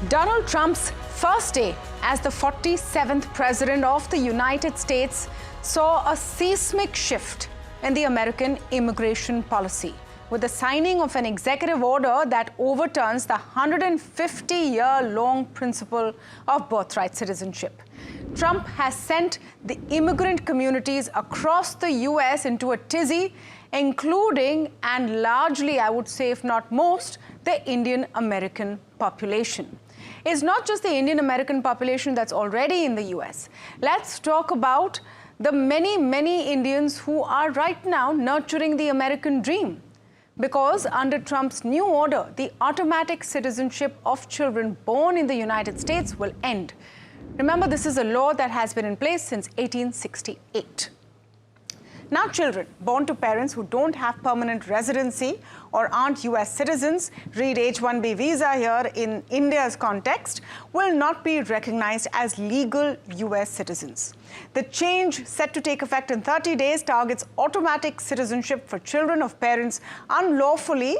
Donald Trump's first day as the 47th President of the United States saw a seismic shift in the American immigration policy, with the signing of an executive order that overturns the 150-year-long principle of birthright citizenship. Trump has sent the immigrant communities across the U.S. into a tizzy, including and largely, I would say, if not most, the Indian American population. It's not just the Indian American population that's already in the U.S. Let's talk about the many, many Indians who are right now nurturing the American dream. Because under Trump's new order, the automatic citizenship of children born in the United States will end. Remember, this is a law that has been in place since 1868. Now, children born to parents who don't have permanent residency or aren't US citizens, read H1B visa here in India's context, will not be recognized as legal US citizens. The change, set to take effect in 30 days, targets automatic citizenship for children of parents unlawfully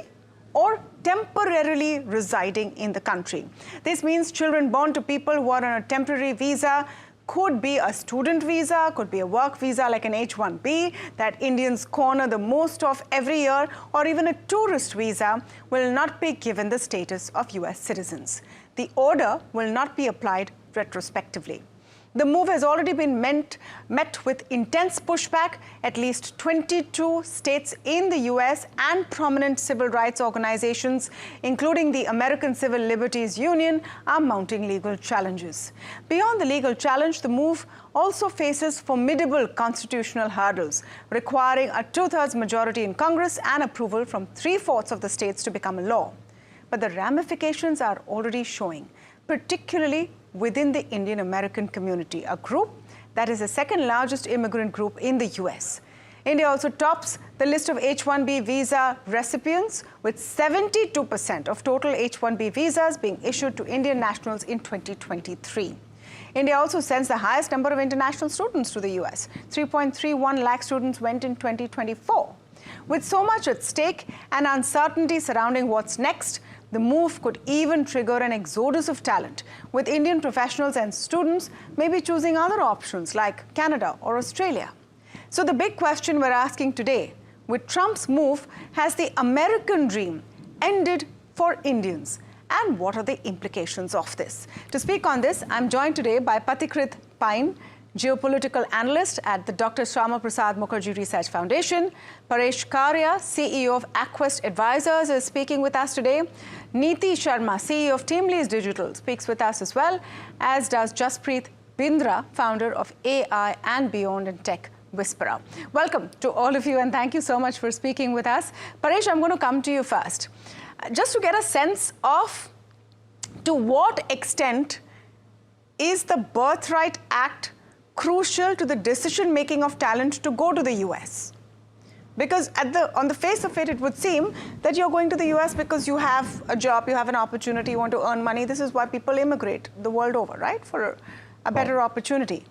or temporarily residing in the country. This means children born to people who are on a temporary visa, could be a student visa, could be a work visa like an H1B that Indians corner the most of every year, or even a tourist visa, will not be given the status of US citizens. The order will not be applied retrospectively. The move has already been met with intense pushback. At least 22 states in the US and prominent civil rights organizations, including the American Civil Liberties Union, are mounting legal challenges. Beyond the legal challenge, the move also faces formidable constitutional hurdles, requiring a two-thirds majority in Congress and approval from three-fourths of the states to become a law. But the ramifications are already showing, particularly within the Indian American community, a group that is the second largest immigrant group in the US. India also tops the list of H1B visa recipients, with 72% of total H1B visas being issued to Indian nationals in 2023. India also sends the highest number of international students to the US. 3.31 lakh students went in 2024. With so much at stake and uncertainty surrounding what's next, the move could even trigger an exodus of talent, with Indian professionals and students maybe choosing other options like Canada or Australia. So the big question we're asking today, with Trump's move, has the American dream ended for Indians? And what are the implications of this? To speak on this, I'm joined today by Pathikrit Pain, Geopolitical Analyst at the Dr. Shyama Prasad Mukherjee Research Foundation. Paresh Karia, CEO of Aquest Advisors, is speaking with us today. Neeti Sharma, CEO of Teamlease Digital, speaks with us as well, as does Jaspreet Bindra, founder of AI and Beyond and Tech Whisperer. Welcome to all of you, and thank you so much for speaking with us. Paresh, I'm going to come to you first. Just to get a sense of to what extent is the Birthright Act crucial to the decision-making of talent to go to the US? Because on the face of it, it would seem that you're going to the US because you have a job, you have an opportunity, you want to earn money. This is why people immigrate the world over, right? For a better opportunity.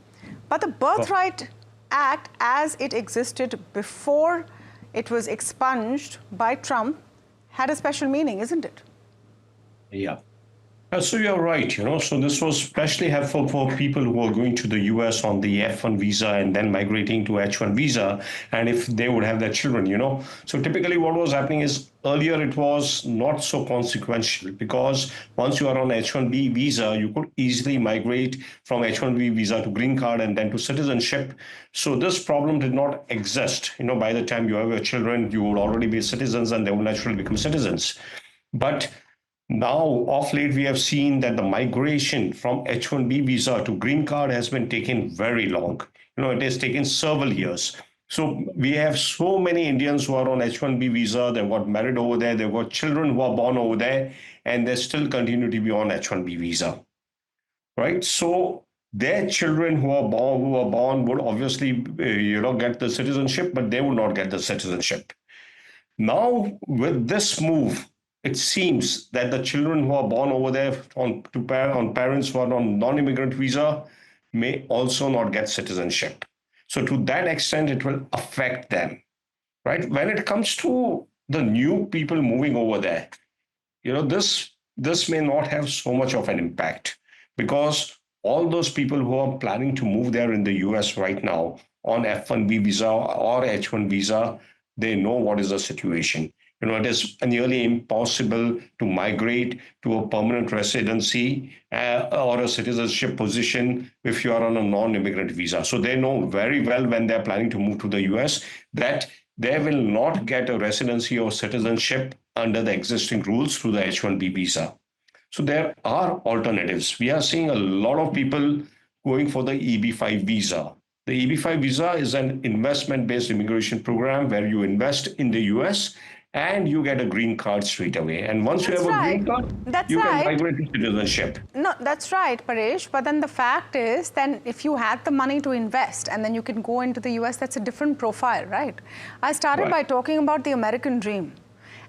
But the Birthright Act, as it existed before it was expunged by Trump, had a special meaning, isn't it? Yeah. So you're right, so this was especially helpful for people who are going to the US on the F1 visa and then migrating to H1 visa, and if they would have their children, So typically what was happening is earlier it was not so consequential, because once you are on H1B visa, you could easily migrate from H1B visa to green card and then to citizenship. So this problem did not exist. By the time you have your children, you would already be citizens and they will naturally become citizens. But now, of late, we have seen that the migration from H1B visa to green card has been taken very long. It has taken several years. So we have so many Indians who are on H1B visa, they've got married over there, they've got children who are born over there, and they still continue to be on H1B visa, right? So their children who are born would obviously, get the citizenship, but they would not get the citizenship. Now, with this move, it seems that the children who are born over there on parents who are on non-immigrant visa may also not get citizenship. So to that extent, it will affect them, right? When it comes to the new people moving over there, this this may not have so much of an impact because all those people who are planning to move there in the US right now on F1B visa or H1 visa, they know what is the situation. It is nearly impossible to migrate to a permanent residency or a citizenship position if you are on a non-immigrant visa. So they know very well when they're planning to move to the US that they will not get a residency or citizenship under the existing rules through the H1B visa. So there are alternatives. We are seeing a lot of people going for the EB5 visa. The EB5 visa is an investment-based immigration program where you invest in the US and you get a green card straight away. And once you That's have a right. green card, That's you can right. migrate to citizenship. No, that's right, Paresh. But then the fact is, then if you had the money to invest and then you can go into the US, that's a different profile, right? I started Right. by talking about the American dream.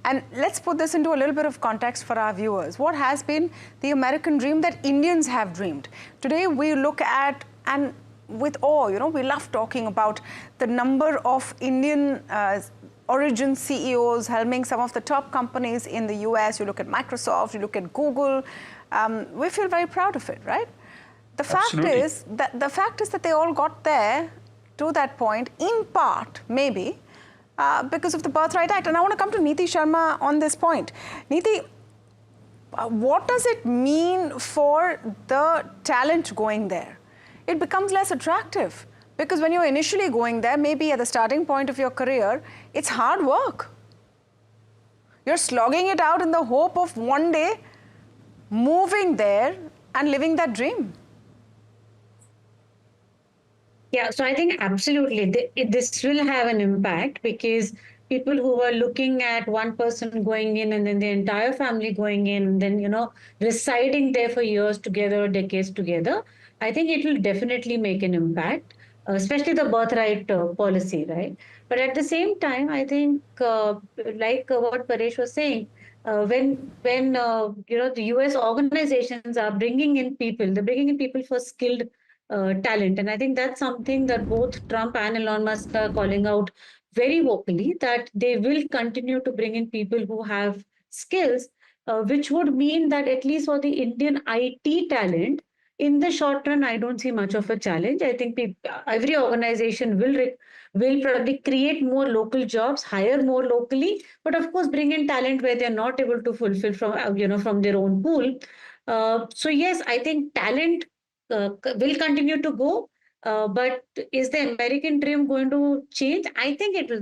And let's put this into a little bit of context for our viewers. What has been the American dream that Indians have dreamed? Today we look at, and with awe, we love talking about the number of Indian origin CEOs helming some of the top companies in the US. You look at Microsoft, you look at Google. We feel very proud of it, right? The fact is that they all got there to that point, in part, maybe, because of the Birthright Act. And I want to come to Neeti Sharma on this point. Neeti, what does it mean for the talent going there? It becomes less attractive because when you're initially going there, maybe at the starting point of your career, it's hard work. You're slogging it out in the hope of one day moving there and living that dream. Yeah, so I think absolutely this will have an impact because people who are looking at one person going in and then the entire family going in, and then, residing there for years together, decades together, I think it will definitely make an impact, especially the birthright policy, right? But at the same time, I think, what Paresh was saying, when the US organizations are bringing in people, they're bringing in people for skilled talent. And I think that's something that both Trump and Elon Musk are calling out very vocally, that they will continue to bring in people who have skills, which would mean that at least for the Indian IT talent, in the short run, I don't see much of a challenge. I think every organization will probably create more local jobs, hire more locally, but of course bring in talent where they're not able to fulfill from their own pool. So yes, I think talent will continue to go. But is the American dream going to change? I think it will.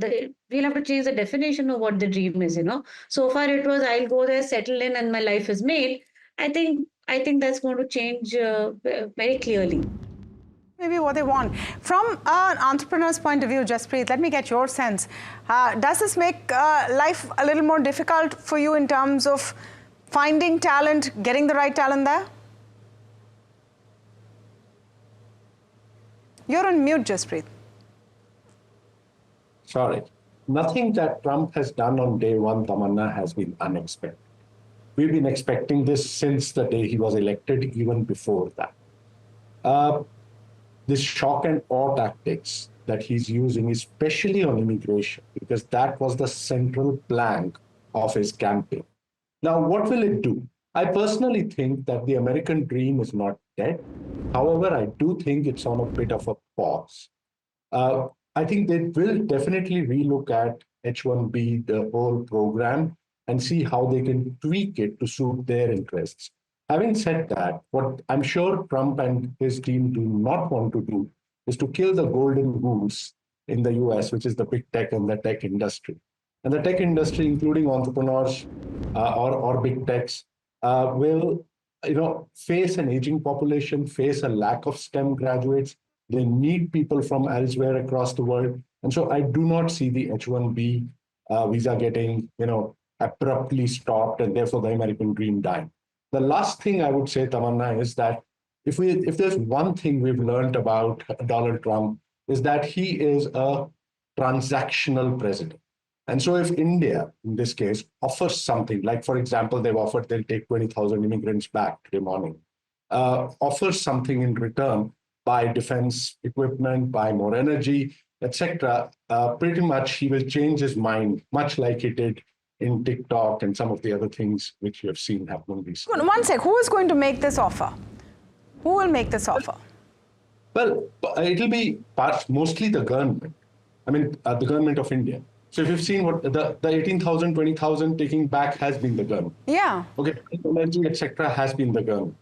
We'll have to change the definition of what the dream is. So far it was, I'll go there, settle in, and my life is made. I think that's going to change very clearly. Maybe what they want. From an entrepreneur's point of view, Jaspreet, let me get your sense. Does this make life a little more difficult for you in terms of finding talent, getting the right talent there? You're on mute, Jaspreet. Sorry. Nothing that Trump has done on day one, Tamanna, has been unexpected. We've been expecting this since the day he was elected, even before that. This shock and awe tactics that he's using, especially on immigration, because that was the central plank of his campaign. Now, what will it do? I personally think that the American dream is not dead. However, I do think it's on a bit of a pause. I think they will definitely relook at H1B, the whole program, and see how they can tweak it to suit their interests. Having said that, what I'm sure Trump and his team do not want to do is to kill the golden goose in the US, which is the big tech and the tech industry. And the tech industry, including entrepreneurs or big techs, will face an aging population, face a lack of STEM graduates. They need people from elsewhere across the world. And so I do not see the H1B visa getting abruptly stopped and therefore the American dream dying. The last thing I would say, Tamanna, is that if there's one thing we've learned about Donald Trump is that he is a transactional president. And so if India, in this case, offers something, like, for example, they've offered they'll take 20,000 immigrants back today morning, offers something in return, buy defense equipment, buy more energy, etc., pretty much he will change his mind, much like he did in TikTok and some of the other things which you have seen happening recently. One sec, who is going to make this offer? Who will make this offer? Well, it'll be mostly the government. I mean, the government of India. So if you've seen what the 18,000, 20,000 taking back has been the government. Yeah. Okay, energy, etc., has been the government.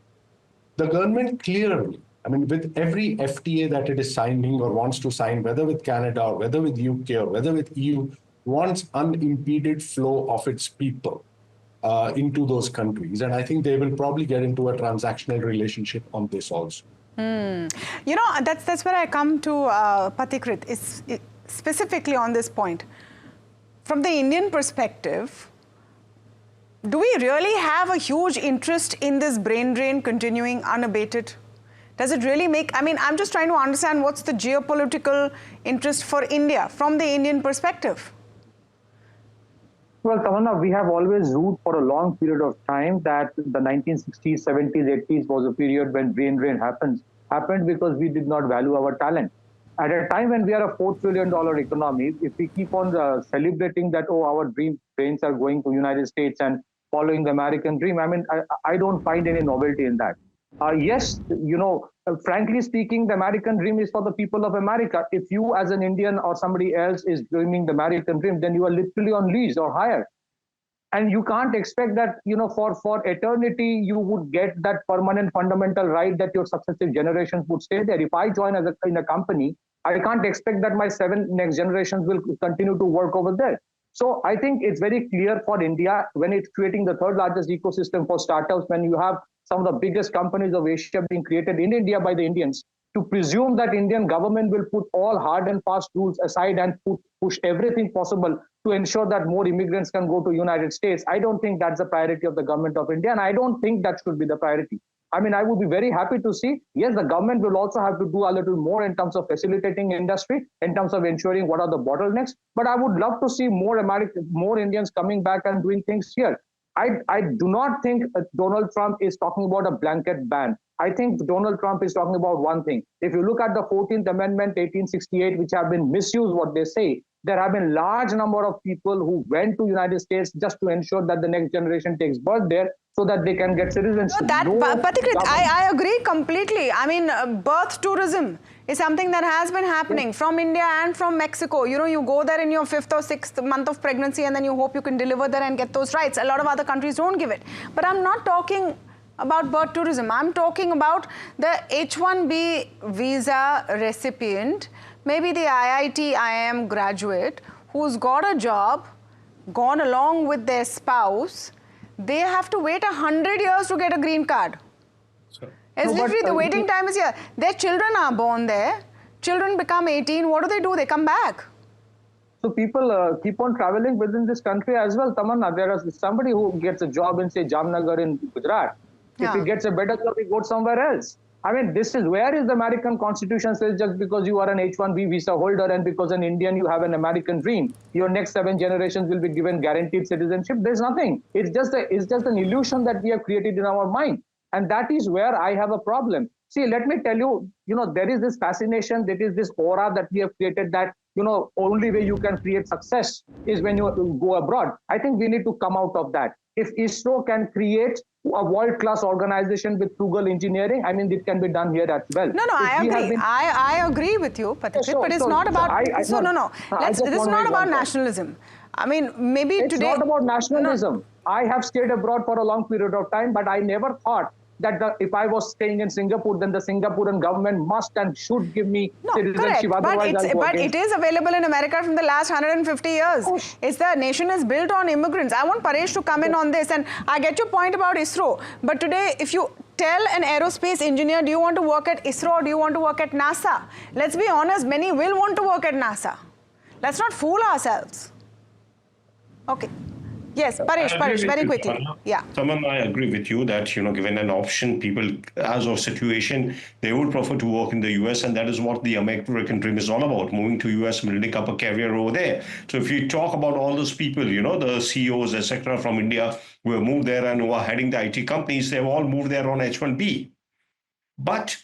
The government clearly, I mean, with every FTA that it is signing or wants to sign, whether with Canada or whether with UK or whether with EU, wants unimpeded flow of its people into those countries. And I think they will probably get into a transactional relationship on this also. You know, that's where I come to Patikrit, is specifically on this point. From the Indian perspective, do we really have a huge interest in this brain drain continuing unabated? Does it really make, I mean, I'm just trying to understand what's the geopolitical interest for India from the Indian perspective. Well, Tamanna, we have always ruled for a long period of time that the 1960s, 70s, 80s was a period when brain drain happened because we did not value our talent. At a time when we are a $4 trillion economy, if we keep on celebrating that, oh, our brains are going to United States and following the American dream, I mean, I don't find any novelty in that. Yes, you know, frankly speaking, the American dream is for the people of America. If you as an Indian or somebody else is dreaming the American dream, then you are literally on lease or hire. And you can't expect that, you know, for eternity, you would get that permanent fundamental right that your successive generations would stay there. If I join in a company, I can't expect that my 7 next generations will continue to work over there. So I think it's very clear for India when it's creating the 3rd largest ecosystem for startups, when you have some of the biggest companies of Asia being created in India by the Indians, to presume that Indian government will put all hard and fast rules aside and push everything possible to ensure that more immigrants can go to United States. I don't think that's the priority of the government of India, and I don't think that should be the priority. I mean, I would be very happy to see, yes, the government will also have to do a little more in terms of facilitating industry, in terms of ensuring what are the bottlenecks, but I would love to see more Indians coming back and doing things here. I do not think Donald Trump is talking about a blanket ban. I think Donald Trump is talking about one thing. If you look at the 14th Amendment, 1868, which have been misused, what they say, there have been large number of people who went to United States just to ensure that the next generation takes birth there so that they can get citizenship. No, Patikrit, I agree completely. I mean, birth tourism is something that has been happening from India and from Mexico. You know, you go there in your 5th or 6th month of pregnancy and then you hope you can deliver there and get those rights. A lot of other countries don't give it. But I'm not talking about birth tourism. I'm talking about the H1B visa recipient, maybe the IIT IIM graduate who's got a job, gone along with their spouse. They have to wait 100 years to get a green card. It's literally the waiting time is here. Their children are born there. Children become 18. What do? They come back. So people keep on traveling within this country as well. Tamanna, there is somebody who gets a job in, say, Jamnagar in Gujarat. If he gets a better job, he goes somewhere else. I mean, this is where is the American Constitution says just because you are an H1B visa holder and because an Indian you have an American dream, your next 7 generations will be given guaranteed citizenship. There's nothing. It's just an illusion that we have created in our mind. And that is where I have a problem. See, let me tell you, you know, there is this fascination, there is this aura that we have created that, you know, only way you can create success is when you go abroad. I think we need to come out of that. If ISRO can create a world-class organization with frugal engineering, I mean, it can be done here as well. No, I agree. I agree with you, Patikrit, but it's not about... This is not about nationalism. I mean, maybe it's today... It's not about nationalism. No. I have stayed abroad for a long period of time, but I never thought that if I was staying in Singapore, then the Singaporean government must and should give me citizenship. Correct. But it is available in America from the last 150 years. It's the nation is built on immigrants. I want Paresh to come in on this, and I get your point about ISRO. But today, if you tell an aerospace engineer, do you want to work at ISRO or do you want to work at NASA? Let's be honest, many will want to work at NASA. Let's not fool ourselves. Okay. Yes, Paresh, very quickly. Yeah. Tamanna, I agree with you that, you know, given an option, people, as of situation, they would prefer to work in the US, and that is what the American dream is all about, moving to US, building up a career over there. So if you talk about all those people, you know, the CEOs, etc., from India who have moved there and who are heading the IT companies, they've all moved there on H1B. But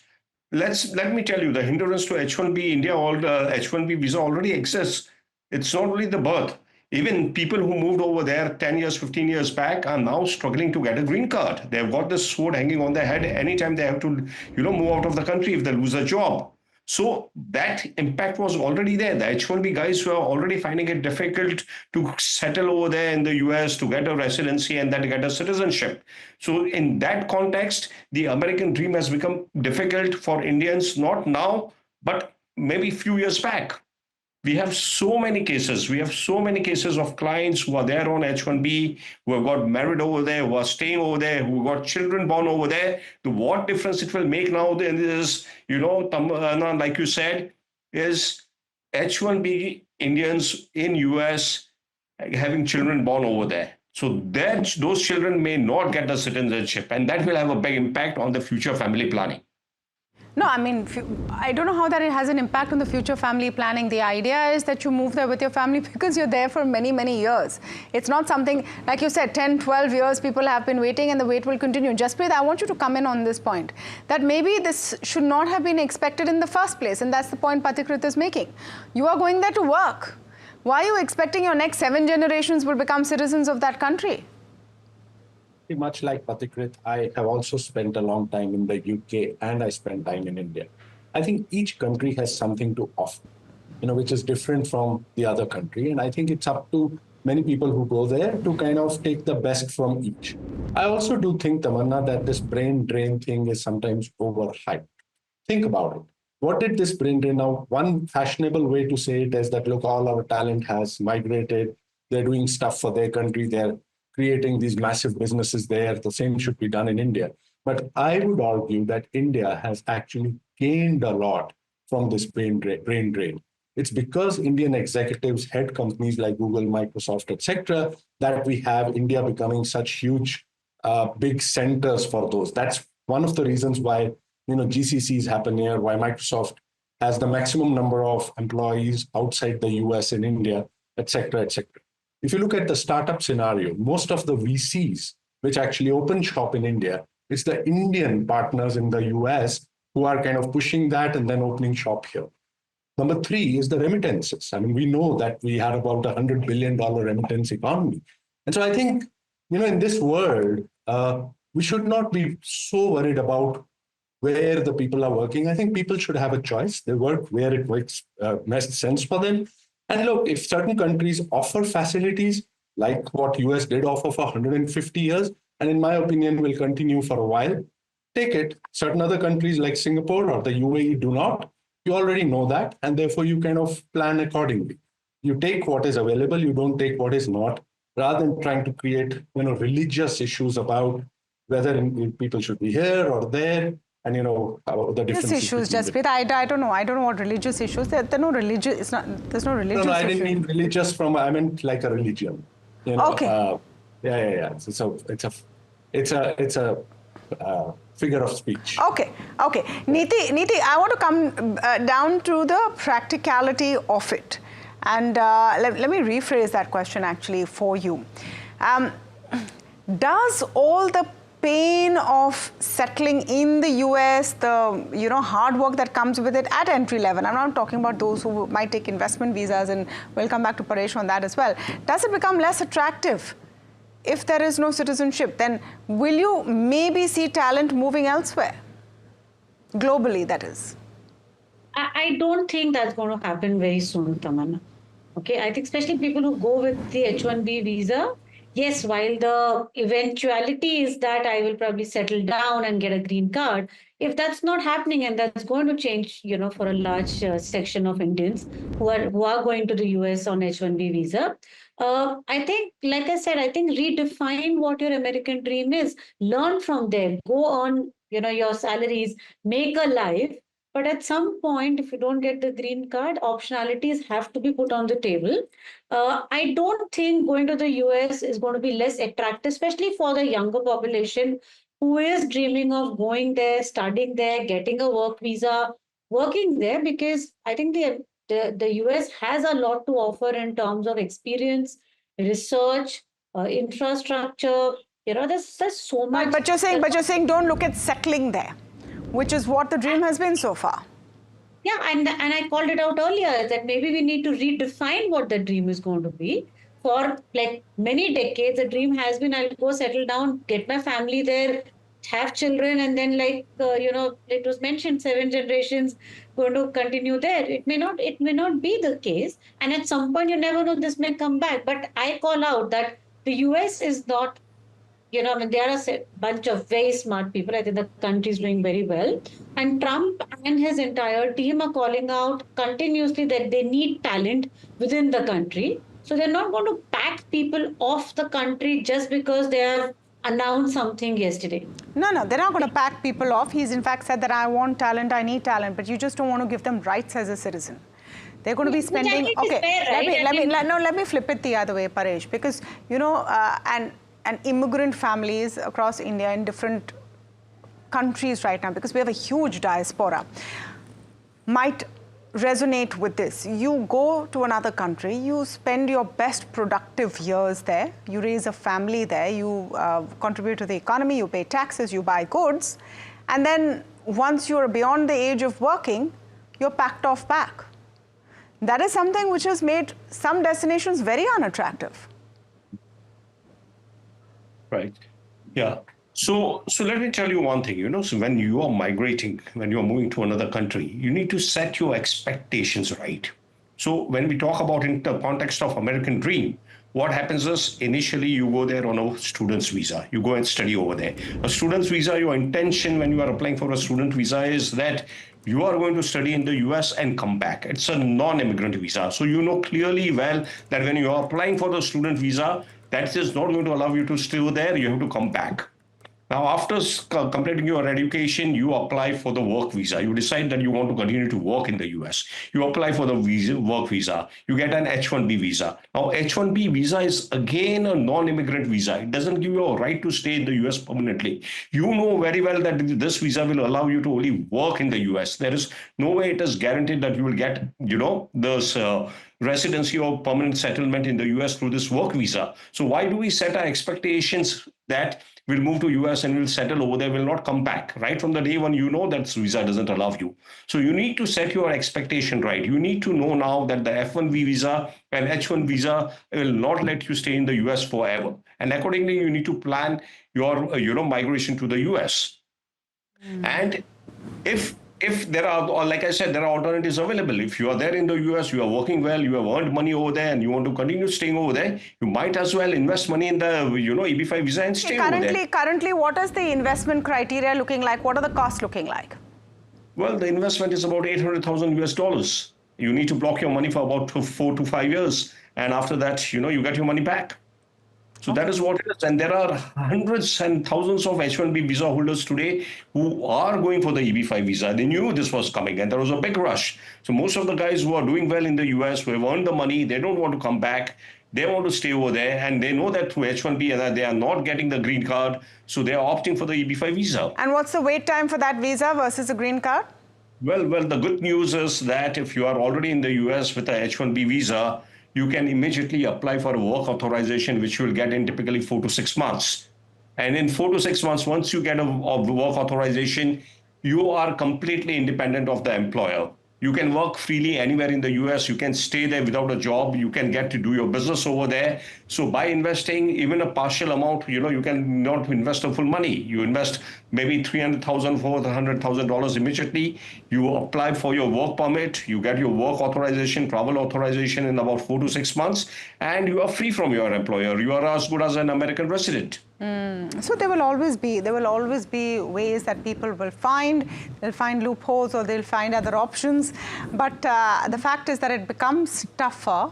let me tell you, the hindrance to H1B, India, all the H1B visa already exists. It's not only the birth. Even people who moved over there 10 years, 15 years back are now struggling to get a green card. They've got this sword hanging on their head anytime they have to, move out of the country if they lose a job. So that impact was already there. The H1B guys were already finding it difficult to settle over there in the US, to get a residency and then get a citizenship. So in that context, the American dream has become difficult for Indians, not now, but maybe a few years back. We have so many cases. We have so many cases of clients who are there on H1B, who have got married over there, who are staying over there, who got children born over there. What difference it will make now is, like you said, is H1B Indians in US having children born over there. So that those children may not get the citizenship, and that will have a big impact on the future family planning. No, I mean, I don't know how that it has an impact on the future family planning. The idea is that you move there with your family because you're there for many, many years. It's not something, like you said, 10, 12 years people have been waiting and the wait will continue. Jaspreet, I want you to come in on this point, that maybe this should not have been expected in the first place. And that's the point Patikrit is making. You are going there to work. Why are you expecting your next 7 generations will become citizens of that country? Much like Patikrit, I have also spent a long time in the UK and I spent time in India. I think each country has something to offer, which is different from the other country. And I think it's up to many people who go there to kind of take the best from each. I also do think, Tamanna, that this brain drain thing is sometimes overhyped. Think about it. What did this brain drain? Now, one fashionable way to say it is that, look, all our talent has migrated. They're doing stuff for their country. They're creating these massive businesses there. The same should be done in India. But I would argue that India has actually gained a lot from this brain drain. It's because Indian executives head companies like Google, Microsoft, etc., that we have India becoming such huge, big centers for those. That's one of the reasons why GCCs happen here, why Microsoft has the maximum number of employees outside the US in India, etc., etc. If you look at the startup scenario, most of the VCs, which actually open shop in India, it's the Indian partners in the US who are kind of pushing that and then opening shop here. Number 3 is the remittances. I mean, we know that we had about $100 billion remittance economy. And so I think, in this world, we should not be so worried about where the people are working. I think people should have a choice. They work where it makes best sense for them. And look, if certain countries offer facilities like what US did offer for 150 years, and in my opinion will continue for a while, take it. Certain other countries like Singapore or the UAE do not. You already know that, and therefore you kind of plan accordingly. You take what is available, you don't take what is not, rather than trying to create religious issues about whether people should be here or there. And the different issues, Jaspreet. I don't know. I don't know what religious issues. There are no religious. It's not. There's no religious. No, I didn't mean religious. I meant like a religion. Okay. Yeah. So it's a figure of speech. Okay. Niti, I want to come down to the practicality of it, and let me rephrase that question actually for you. Does all the pain of settling in the US, the hard work that comes with it at entry level, I'm not talking about those who might take investment visas, and we'll come back to Paresh on that as well. Does it become less attractive if there is no citizenship? Then will you maybe see talent moving elsewhere? Globally, that is. I don't think that's going to happen very soon, Tamanna. Okay, I think especially people who go with the H1B visa, yes, while the eventuality is that I will probably settle down and get a green card, if that's not happening, and that's going to change, for a large section of Indians who are going to the US on H1B visa, I think, like I said, I think redefine what your American dream is. Learn from there. Go on, your salaries, make a life. But at some point, if you don't get the green card, optionalities have to be put on the table. I don't think going to the US is going to be less attractive, especially for the younger population who is dreaming of going there, studying there, getting a work visa, working there, because I think the US has a lot to offer in terms of experience, research, infrastructure. There's so much. But you're saying don't look at settling there, which is what the dream has been so far. Yeah, and I called it out earlier that maybe we need to redefine what the dream is going to be. for like many decades, the dream has been, I'll go settle down, get my family there, have children, and then it was mentioned 7 generations going to continue there. It may not be the case. And at some point, you never know, this may come back. But I call out that the US is not, there are a bunch of very smart people. I think the country is doing very well. And Trump and his entire team are calling out continuously that they need talent within the country. So they're not going to pack people off the country just because they have announced something yesterday. No, they're not going to pack people off. He's in fact said that I want talent, I need talent, but you just don't want to give them rights as a citizen. They're going to be spending. Okay, fair, right? Let me flip it the other way, Paresh, because and immigrant families across India in different countries right now, because we have a huge diaspora, might resonate with this. You go to another country, you spend your best productive years there, you raise a family there, you contribute to the economy, you pay taxes, you buy goods, and then once you're beyond the age of working, you're packed off back. That is something which has made some destinations very unattractive. Right. Yeah. So let me tell you one thing, so when you are migrating, when you are moving to another country, you need to set your expectations right. So when we talk about in the context of American dream, what happens is initially you go there on a student's visa. You go and study over there. A student's visa, your intention when you are applying for a student visa is that you are going to study in the US and come back. It's a non-immigrant visa. So you know clearly well that when you are applying for the student visa, that is not going to allow you to stay there. You have to come back. Now, after completing your education, you apply for the work visa. You decide that you want to continue to work in the US. You apply for the work visa. You get an H1B visa. Now, H1B visa is again a non-immigrant visa. It doesn't give you a right to stay in the US permanently. You know very well that this visa will allow you to only work in the US. There is no way it is guaranteed that you will get, this residency or permanent settlement in the US through this work visa. So why do we set our expectations that we'll move to US and we'll settle over there, will not come back? Right from the day when you know that visa doesn't allow you. So you need to set your expectation right. You need to know now that the F1B visa and H1 visa will not let you stay in the US forever. And accordingly, you need to plan your migration to the US. And if there are, like I said, there are alternatives available. If you are there in the US, you are working well, you have earned money over there, and you want to continue staying over there, you might as well invest money in the, EB5 visa and stay over there. Currently, what is the investment criteria looking like? What are the costs looking like? Well, the investment is about $800,000. You need to block your money for about 4 to 5 years. And after that, you get your money back. So that is what it is. And there are hundreds and thousands of H1B visa holders today who are going for the EB5 visa. They knew this was coming and there was a big rush. So most of the guys who are doing well in the US, who have earned the money, they don't want to come back. They want to stay over there, and they know that through H1B that they are not getting the green card. So they are opting for the EB5 visa. And what's the wait time for that visa versus a green card? Well, the good news is that if you are already in the US with a H1B visa, you can immediately apply for a work authorization, which you will get in typically 4 to 6 months. And in 4 to 6 months, once you get a work authorization, you are completely independent of the employer. You can work freely anywhere in the US. You can stay there without a job. You can get to do your business over there. So by investing even a partial amount, you can not invest the full money. You invest maybe $300,000, $400,000 immediately. You apply for your work permit. You get your work authorization, travel authorization in about 4 to 6 months, and you are free from your employer. You are as good as an American resident. So there will always be ways that people will find. They'll find loopholes or they'll find other options. But the fact is that it becomes tougher.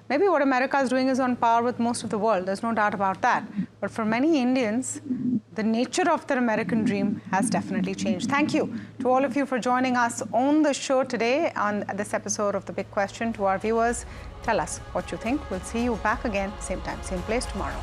Maybe what America is doing is on par with most of the world. There's no doubt about that. But for many Indians, the nature of their American dream has definitely changed. Thank you to all of you for joining us on the show today on this episode of The Big Question. To our viewers, tell us what you think. We'll see you back again, same time, same place tomorrow.